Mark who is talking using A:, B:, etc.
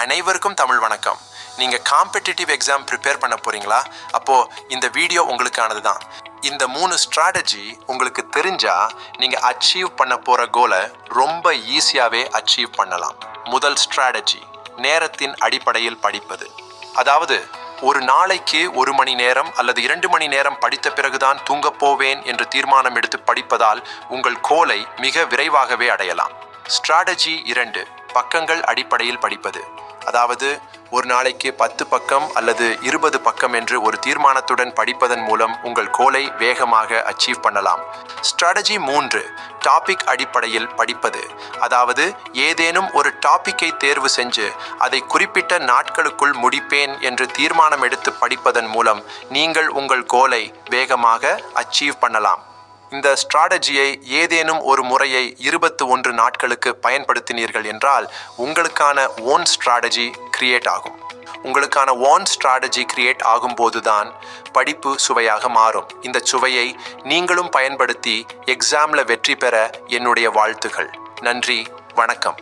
A: அனைவருக்கும் தமிழ் வணக்கம். நீங்கள் காம்படிட்டிவ் எக்ஸாம் ப்ரிப்பேர் பண்ண போகிறீங்களா? அப்போது இந்த வீடியோ உங்களுக்கானது தான். இந்த 3 ஸ்ட்ராட்டஜி உங்களுக்கு தெரிஞ்சால் நீங்கள் அச்சீவ் பண்ண போகிற கோலை ரொம்ப ஈஸியாகவே அச்சீவ் பண்ணலாம். முதல் ஸ்ட்ராட்டஜி, நேரத்தின் அடிப்படையில் படிப்பது. அதாவது ஒரு நாளைக்கு 1 மணி நேரம் அல்லது 2 மணி நேரம் படித்த பிறகுதான் தூங்கப் போவேன் என்று தீர்மானம் எடுத்து படிப்பதால் உங்கள் கோலை மிக விரைவாகவே அடையலாம். ஸ்ட்ராட்டஜி 2, பக்கங்கள் அடிப்படையில் படிப்பது. அதாவது ஒரு நாளைக்கு 10 பக்கம் அல்லது 20 பக்கம் என்று ஒரு தீர்மானத்துடன் படிப்பதன் மூலம் உங்கள் கோலை வேகமாக அச்சீவ் பண்ணலாம். ஸ்ட்ராட்டஜி 3, டாபிக் அடிப்படையில் படிப்பது. அதாவது ஏதேனும் ஒரு டாப்பிக்கை தேர்வு செஞ்சு அதை குறிப்பிட்ட நாட்களுக்குள் முடிப்பேன் என்று தீர்மானம் எடுத்து படிப்பதன் மூலம் நீங்கள் உங்கள் கோலை வேகமாக அச்சீவ் பண்ணலாம். இந்த ஸ்ட்ராட்டஜியை ஏதேனும் ஒரு முறையை 21 நாட்களுக்கு பயன்படுத்தினீர்கள் என்றால் உங்களுக்கான ஓன் ஸ்ட்ராட்டஜி கிரியேட் ஆகும். உங்களுக்கான ஓன் ஸ்ட்ராட்டஜி கிரியேட் ஆகும்போதுதான் படிப்பு சுவையாக மாறும். இந்த சுவையை நீங்களும் பயன்படுத்தி எக்ஸாமில் வெற்றி பெற என்னுடைய வாழ்த்துகள். நன்றி, வணக்கம்.